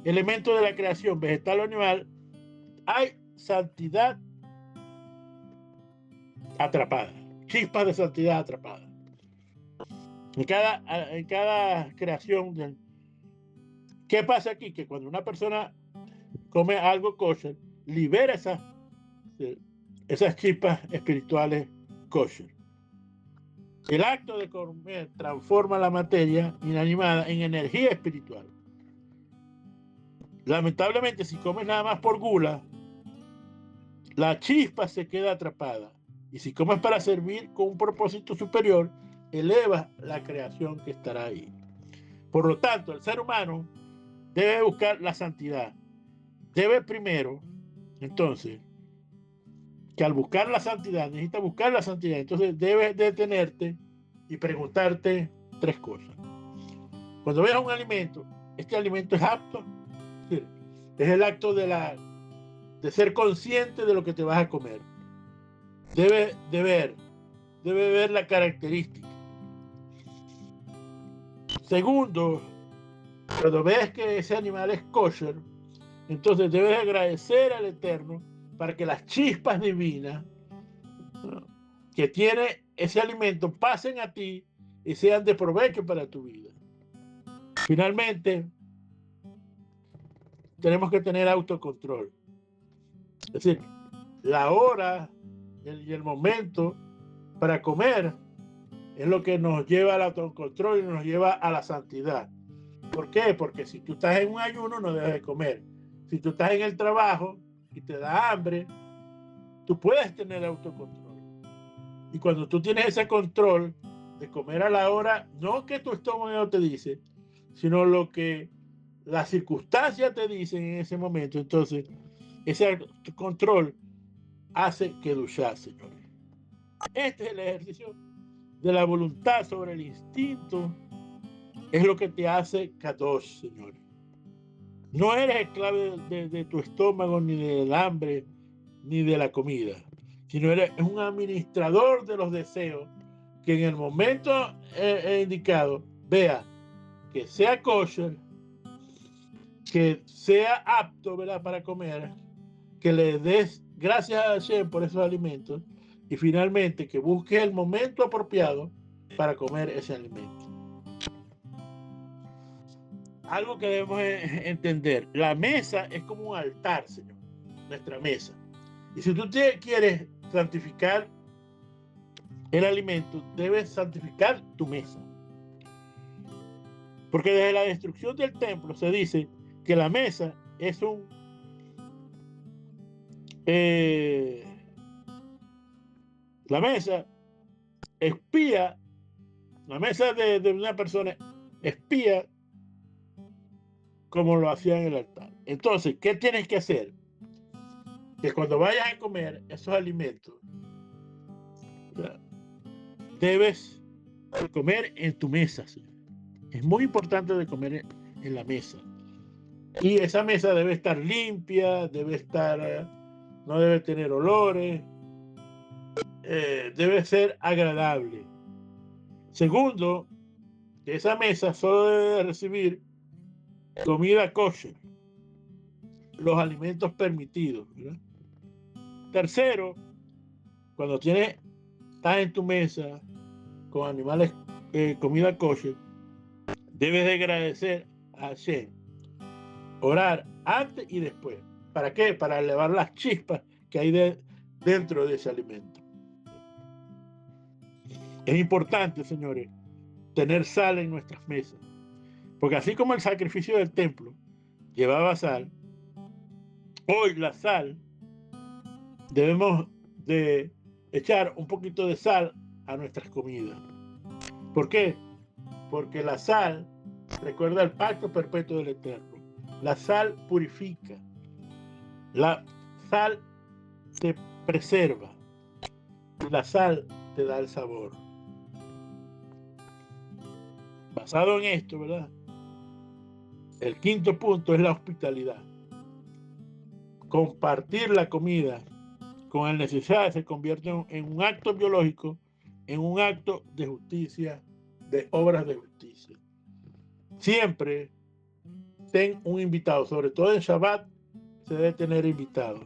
elemento de la creación, vegetal o animal, hay santidad atrapada, chispas de santidad atrapada. En cada creación. ¿Qué pasa aquí? Que cuando una persona come algo kosher, libera esas chispas espirituales kosher. El acto de comer transforma la materia inanimada en energía espiritual. Lamentablemente, si comes nada más por gula, la chispa se queda atrapada. Y si comes para servir con un propósito superior, elevas la creación que estará ahí. Por lo tanto, el ser humano debe buscar la santidad. Debe primero, entonces, que al buscar la santidad, necesita buscar la santidad, entonces debes detenerte y preguntarte tres cosas. Cuando veas un alimento, ¿este alimento es apto? Es el acto de ser consciente de lo que te vas a comer. Debe ver la característica. Segundo, cuando ves que ese animal es kosher, entonces debes agradecer al Eterno para que las chispas divinas que tiene ese alimento pasen a ti y sean de provecho para tu vida. Finalmente, tenemos que tener autocontrol. Es decir, la hora y el momento para comer es lo que nos lleva al autocontrol y nos lleva a la santidad. ¿Por qué? Porque si tú estás en un ayuno no debes de comer. Si tú estás en el trabajo y te da hambre, tú puedes tener autocontrol. Y cuando tú tienes ese control de comer a la hora, no que tu estómago te dice, sino lo que las circunstancias te dicen en ese momento, entonces ese control hace que duchar, señores. Este es el ejercicio de la voluntad sobre el instinto, es lo que te hace kadosh, señores. No eres esclavo de tu estómago, ni del hambre, ni de la comida, sino eres un administrador de los deseos que en el momento indicado vea que sea kosher, que sea apto, ¿verdad?, para comer, que le des gracias a Hashem por esos alimentos y finalmente que busques el momento apropiado para comer ese alimento. Algo que debemos entender, la mesa es como un altar, Señor, nuestra mesa. Y si tú quieres santificar el alimento, debes santificar tu mesa. Porque desde la destrucción del templo se dice que la mesa es la mesa espía, la mesa de una persona espía como lo hacía en el altar. Entonces, ¿qué tienes que hacer? Que cuando vayas a comer esos alimentos, debes comer en tu mesa, ¿sí? Es muy importante de comer en la mesa. Y esa mesa debe estar limpia, no debe tener olores, debe ser agradable. Segundo, que esa mesa solo debe recibir comida kosher, los alimentos permitidos, ¿verdad? Tercero, cuando estás en tu mesa con animales, comida kosher, debes de agradecer a Hashem, orar antes y después. ¿Para qué? Para elevar las chispas que hay dentro de ese alimento. Es importante, señores, tener sal en nuestras mesas, porque así como el sacrificio del templo llevaba sal, hoy la sal debemos de echar un poquito de sal a nuestras comidas. ¿Por qué? Porque la sal Recuerda el pacto perpetuo del Eterno. La sal purifica. La sal te preserva. La sal te da el sabor. Basado en esto, ¿verdad? El quinto punto es la hospitalidad. Compartir la comida con el necesario se convierte en un acto biológico, en un acto de justicia, de obras de justicia. Siempre ten un invitado, sobre todo en Shabbat se debe tener invitados,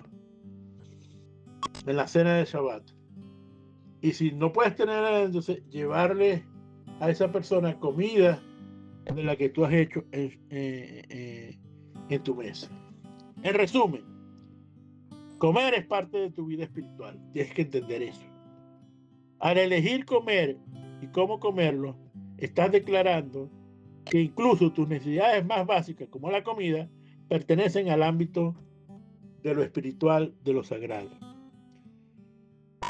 en la cena de Shabbat. Y si no puedes tener, entonces llevarle a esa persona comida de la que tú has hecho en tu mesa. En resumen, comer es parte de tu vida espiritual. Tienes que entender eso. Al elegir comer y cómo comerlo, estás declarando que incluso tus necesidades más básicas, como la comida, pertenecen al ámbito de lo espiritual, de lo sagrado.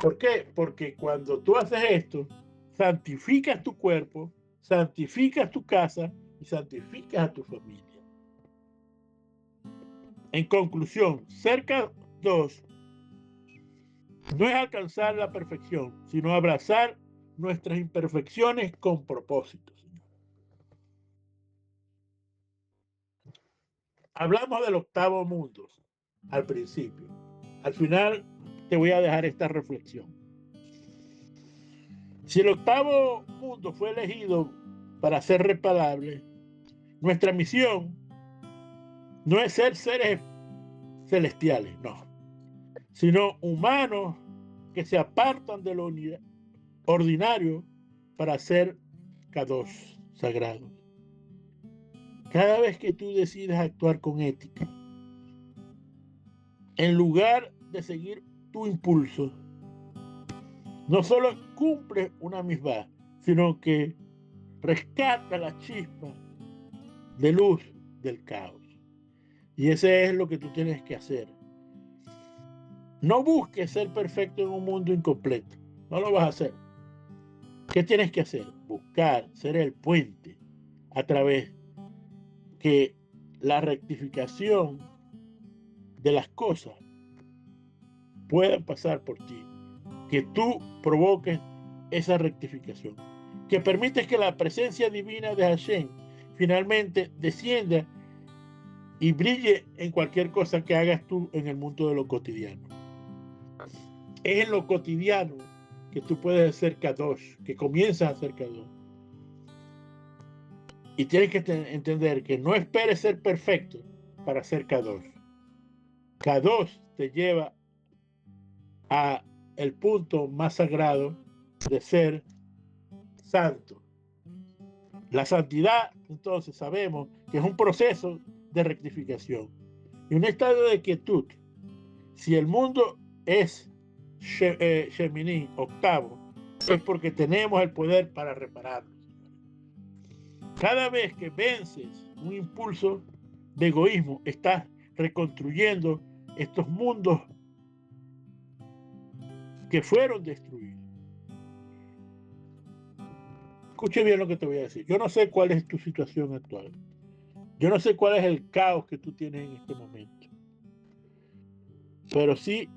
¿Por qué? Porque cuando tú haces esto, santificas tu cuerpo, santificas tu casa y santificas a tu familia. En conclusión, ser K2 no es alcanzar la perfección, sino abrazar nuestras imperfecciones con propósito. Hablamos del octavo mundo al principio. Al final te voy a dejar esta reflexión. Si el octavo mundo fue elegido para ser reparable, nuestra misión no es ser seres celestiales, no, sino humanos que se apartan de lo ordinario para ser K2 sagrados. Cada vez que tú decides actuar con ética, en lugar de seguir tu impulso, no solo cumple una misma, sino que rescata la chispa de luz del caos. Y ese es lo que tú tienes que hacer. No busques ser perfecto en un mundo incompleto. No lo vas a hacer. ¿Qué tienes que hacer? Buscar ser el puente a través que la rectificación de las cosas puedan pasar por ti. Que tú provoques esa rectificación. Que permites que la presencia divina de Hashem finalmente descienda y brille en cualquier cosa que hagas tú en el mundo de lo cotidiano. Es en lo cotidiano que tú puedes ser Kadosh, que comienzas a ser Kadosh. Y tienes que entender que no esperes ser perfecto para ser Kadosh. Kadosh te lleva a el punto más sagrado de ser santo. La santidad, entonces, sabemos que es un proceso de rectificación y un estado de quietud. Si el mundo es Shemini, octavo, es porque tenemos el poder para repararlo. Cada vez que vences un impulso de egoísmo, estás reconstruyendo estos mundos que fueron destruidos. Escuche bien lo que te voy a decir. Yo no sé cuál es tu situación actual. Yo no sé cuál es el caos que tú tienes en este momento. Pero sí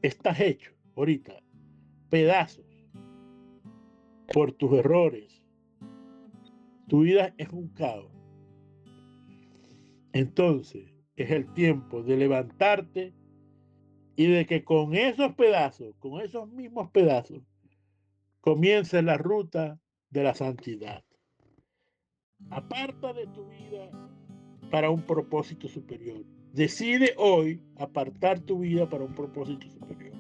estás hecho ahorita pedazos por tus errores. Tu vida es un caos. Entonces es el tiempo de levantarte y de que con esos pedazos, con esos mismos pedazos, comience la ruta de la santidad. Aparta de tu vida para un propósito superior. Decide hoy apartar tu vida para un propósito superior.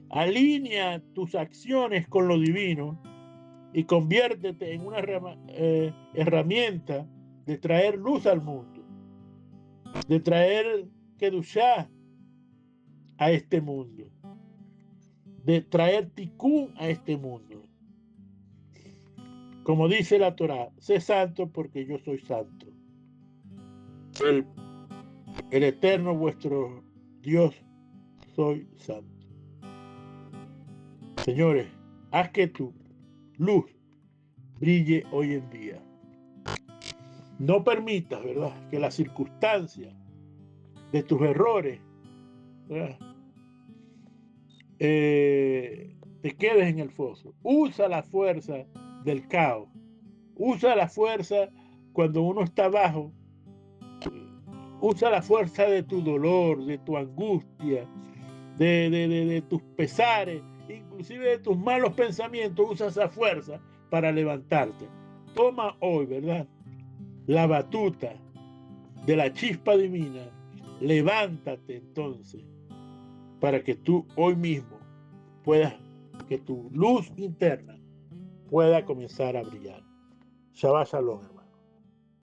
Alinea tus acciones con lo divino y conviértete en una herramienta de traer luz al mundo, de traer Kedushá a este mundo, de traer Tikkun a este mundo. Como dice la Torá, sé santo porque yo soy santo. El eterno vuestro Dios soy santo. Señores, haz que tu luz brille hoy en día. No permitas, ¿verdad?, que las circunstancias de tus errores, ¿verdad?, te quedes en el foso. Usa la fuerza del caos. Usa la fuerza cuando uno está abajo. Usa la fuerza de tu dolor, de tu angustia, de tus pesares, inclusive de tus malos pensamientos. Usa esa fuerza para levantarte. Toma hoy, ¿verdad?, la batuta de la chispa divina. Levántate entonces para que tú hoy mismo puedas, que tu luz interna pueda comenzar a brillar. Shabbat Shalom, hermano.